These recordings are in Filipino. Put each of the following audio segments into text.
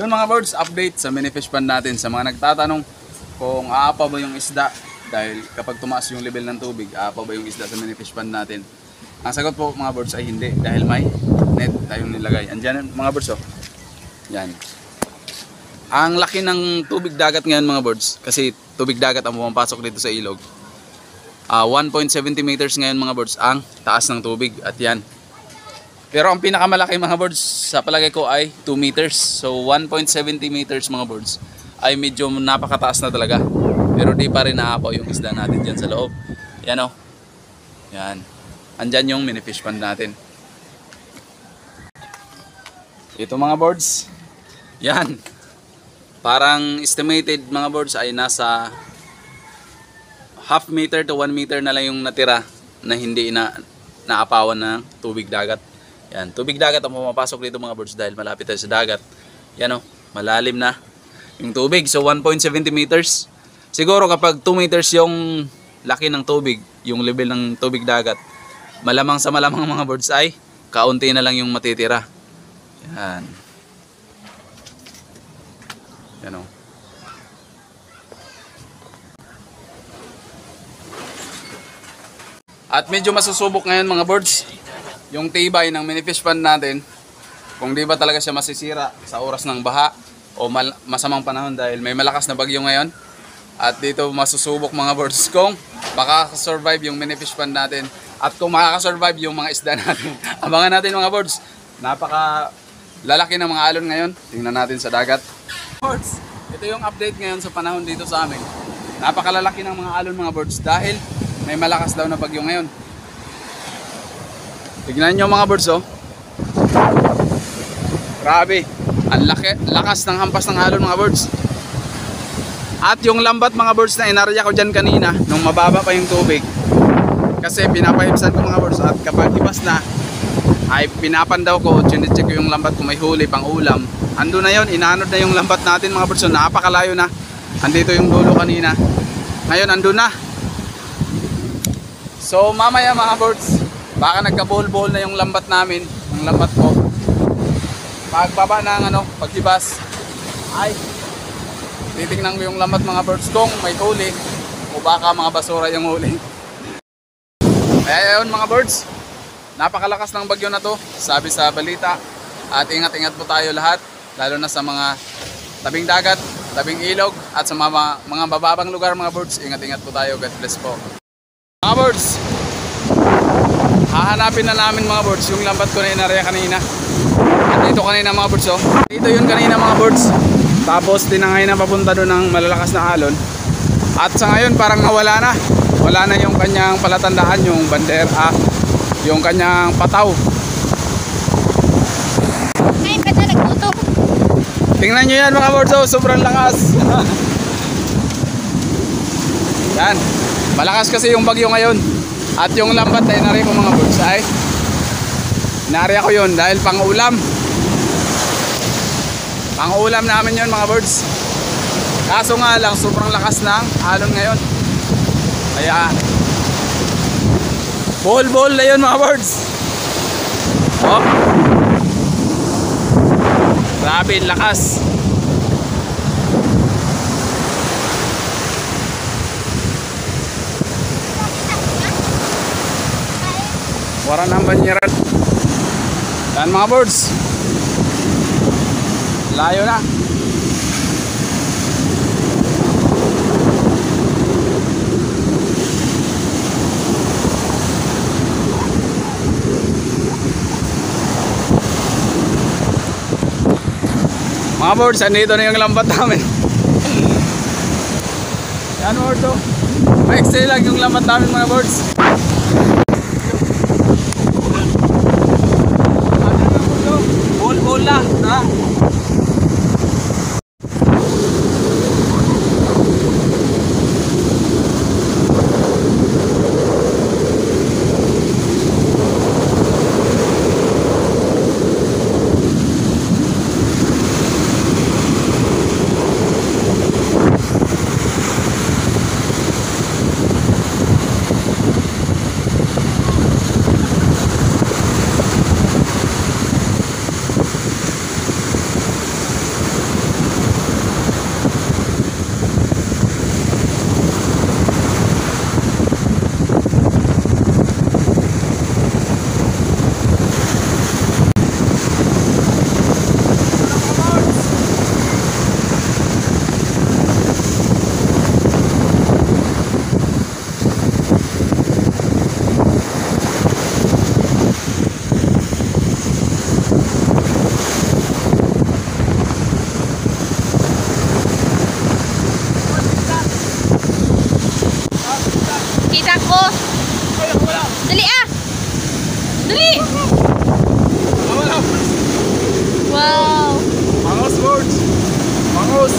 Yun mga birds, update sa mini fish pond natin. Sa mga nagtatanong kung aapa ba yung isda, dahil kapag tumaas yung level ng tubig, aapa ba yung isda sa mini fish pond natin? Ang sagot po mga birds ay hindi, dahil may net tayong nilagay. Andyan mga birds oh. Yan. Ang laki ng tubig dagat ngayon mga birds, kasi tubig dagat ang pumapasok dito sa ilog. 1.70 meters ngayon mga birds ang taas ng tubig, at yan. Pero ang pinakamalaki mga birds sa palagay ko ay 2 meters. So 1.70 meters mga birds ay medyo napakataas na talaga. Pero di pa rin naapaw yung isda natin dyan sa loob. Yan o. Yan. Andyan yung mini fish pond natin. Ito mga birds. Yan. Parang estimated mga birds ay nasa half meter to 1 meter na lang yung natira na hindi naapawan ng tubig dagat. Yan, tubig dagat ang pumapasok dito mga birds dahil malapit tayo sa dagat. Yan o, malalim na yung tubig. So 1.70 meters. Siguro kapag 2 meters yung laki ng tubig, yung level ng tubig dagat, malamang sa malamang mga birds ay kaunti na lang yung matitira. Yan. Yan o. At medyo masusubok ngayon mga birds yung tibay ng mini fish pond natin, kung di ba talaga siya masisira sa oras ng baha o masamang panahon dahil may malakas na bagyo ngayon. At dito masusubok mga birds kung makakasurvive yung mini fish pond natin at kung makakasurvive yung mga isda natin. Abangan natin mga birds, napaka lalaki ng mga alon ngayon. Tingnan natin sa dagat. Birds, ito yung update ngayon sa panahon dito sa amin. Napakalalaki ng mga alon mga birds dahil may malakas daw na bagyo ngayon. Tignan nyo mga birds oh. Grabe. Ang lakas ng hampas ng alon mga birds. At yung lambat mga birds na inarya ko dyan kanina, nung mababa pa yung tubig, kasi pinapahibsan ko mga birds, at kapag ibas na ay pinapandaw ko, chinecheck ko yung lambat kung may huli pang ulam. Ando na yun, inaanod na yung lambat natin mga birds. So napakalayo na. Andito yung dulo kanina, ngayon ando na. So mamaya mga birds, baka nagka-bol-bol na yung lambat namin, yung lambat ko. Pagbaba ng paghibas, ay titignan ko yung lambat mga birds kung may huli o baka mga basura yung huli. Kaya yun mga birds, napakalakas ng bagyo na to, sabi sa balita. At ingat-ingat po tayo lahat, lalo na sa mga tabing dagat, tabing ilog, at sa mga bababang lugar mga birds. Ingat-ingat po tayo, God bless po. Mga birds, hahanapin na namin mga birds yung lambat ko na inarya kanina. At dito kanina mga birds oh. Dito yun kanina mga birds. Tapos tinangay na papunta doon ng malalakas na alon. At sa ngayon parang nawala na. Wala na yung kanyang palatandaan, yung bandera, yung kanyang pataw. Ay, ba't na nagputo? Tingnan nyo yan mga birds oh, sobrang lakas. Yan, malakas kasi yung bagyo ngayon. At yung lambat na inari ko mga birds ay inari ko yun dahil pang ulam. Pang ulam namin yun mga birds. Kaso nga lang sobrang lakas ng alon ngayon. Kaya bol na yun mga birds. Oh, grabe lakas. Wala nang banyeran. Yan mga birds, layo na. Mga birds, andito na yung lambat namin. Yan mga birds, ma-exhale lang yung lambat namin mga birds. Bol-bol na, ha? Kita ko. Wala. Dali ah! Dali! Wala. Wow! Bangos, birds. Bangos.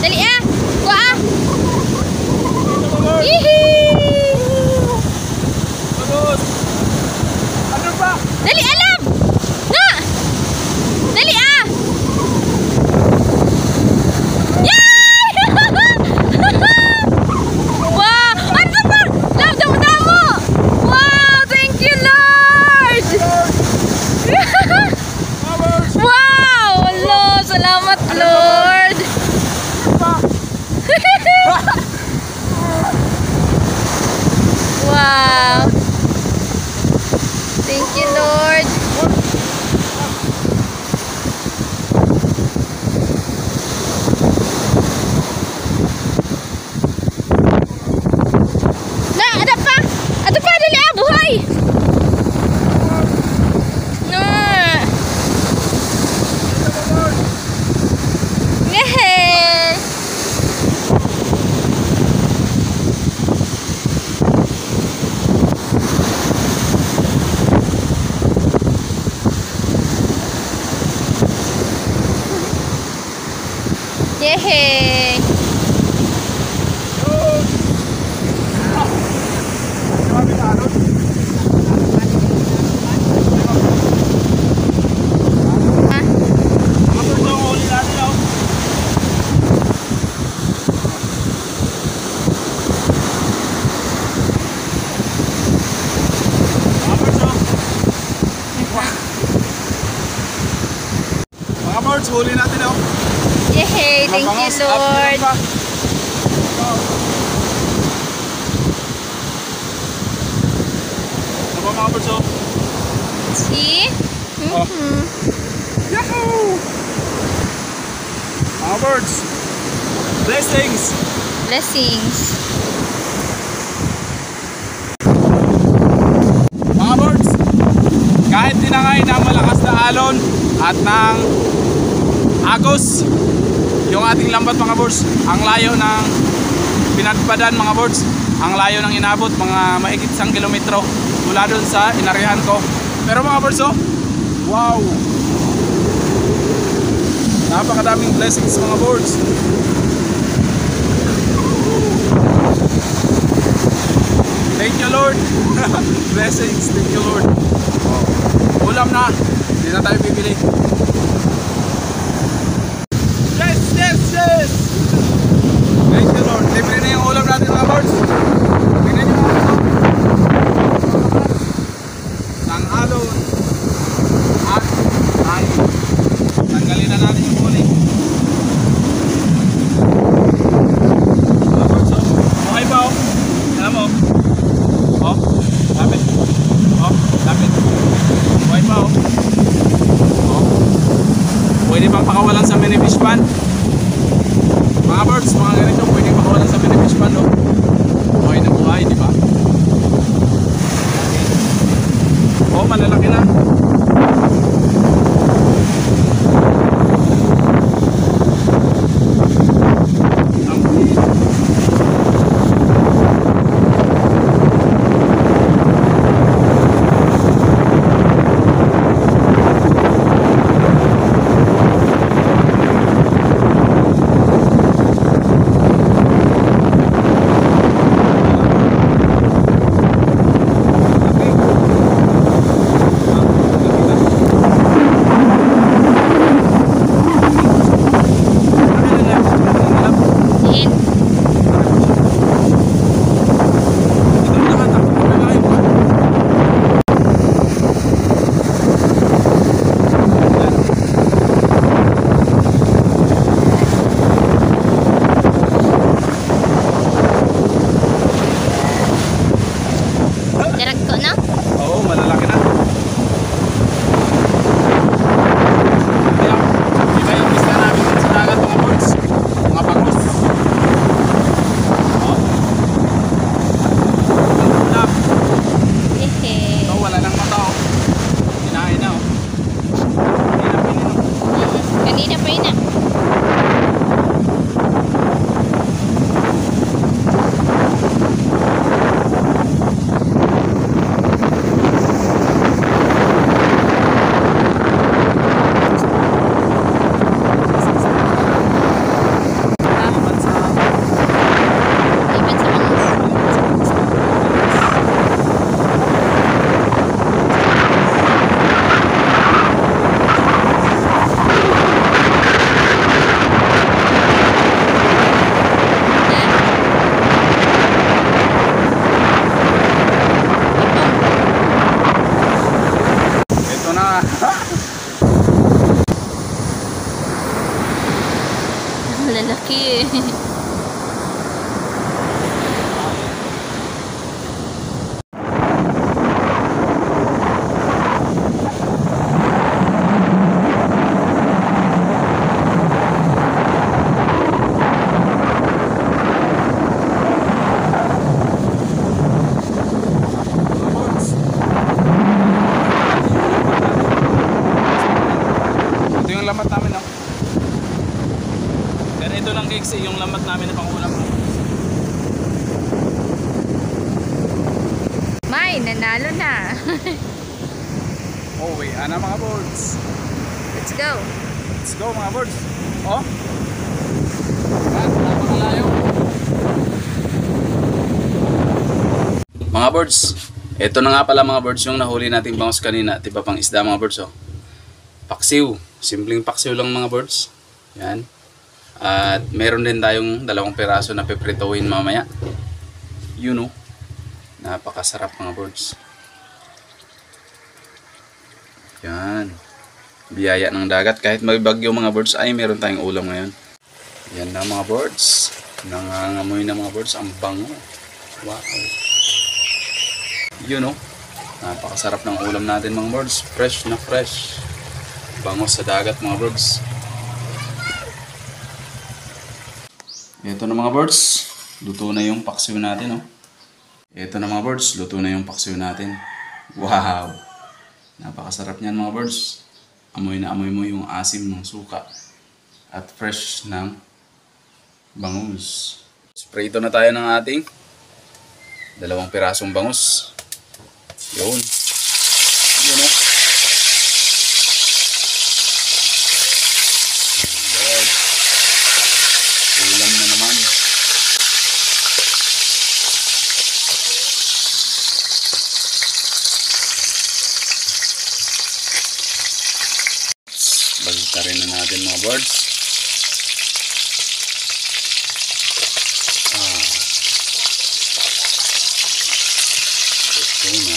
Dali ah! Kuha ah! Yehey! Bangos. Ano ba? Dali alam! Na! Dali ah! Yay! Wow! Ano ba? Love, damo-damo! Wow! Thank you, Lord! Wow! Hello! Salamat, Lord! Wow! Thank you, Lord! Na, ada pa! Ada pa! Dali ah! Buhay! Na! Yehey! Yehey! Ah, Mga birds, huli natin oh. yehey! Thank you, Bangos, Lord! up, Ano ba mga birds oh? See? Oh. Yahoo! Mga birds, blessings! Blessings. Mga birds, kahit tinangay ng malakas na alon at ng agos yung ating lambat mga birds, ang layo ng pinagpadan mga birds, ang layo ng inabot mga mahigit 1 kilometro mula doon sa inarihan ko. Pero mga birds oh, wow, napakadaming blessings mga birds. Thank you Lord. Blessings, thank you Lord. Ulam na, hindi na tayo bibili. Yes, yes, yes. Thank you Lord. Libre na yung ulam natin mga birds. Tingnan nyo mga birds. Sang alon at ay tanggalin na natin yung huli. Mga birds oh, buhay ba oh? Alam mo oh, lapit. Oh, lapit. Buhay pa oh. Oh. Ay, nanalo na. Uwi na mga birds. Let's go. Let's go mga birds. Oh. Yan, napakalayo. Mga birds, ito na nga pala mga birds yung nahuli nating bangus kanina. Tiba pang isda mga birds oh. Paksiw. Simpleng paksiw lang mga birds. Yan. At meron din tayong 2 piraso na peprituin mamaya. You know. Napakasarap mga birds. Yan. Biyaya ng dagat. Kahit may bagyo mga birds ay meron tayong ulam ngayon. Yan na mga birds. Nangangamoy na mga birds. Ang bango. Wow. You know. Napakasarap ng ulam natin mga birds. Fresh na fresh. Bango sa dagat mga birds. Ito na mga birds. Luto na yung paksiw natin oh. Ito na mga birds. Luto na yung paksiw natin. Wow. Napakasarap niyan mga birds. Amoy na amoy mo yung asim ng suka. At fresh ng bangus. Sprito na tayo ng ating 2 pirasong bangus. Yun. Yun o. Ulam na naman. Bagtarin na natin mga birds. Ito na.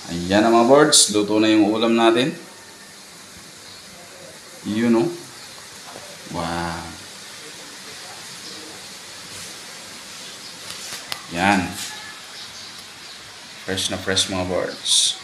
Ayan na mga birds, luto na yung ulam natin. You know. Wow. Yan. Fresh na fresh mga birds.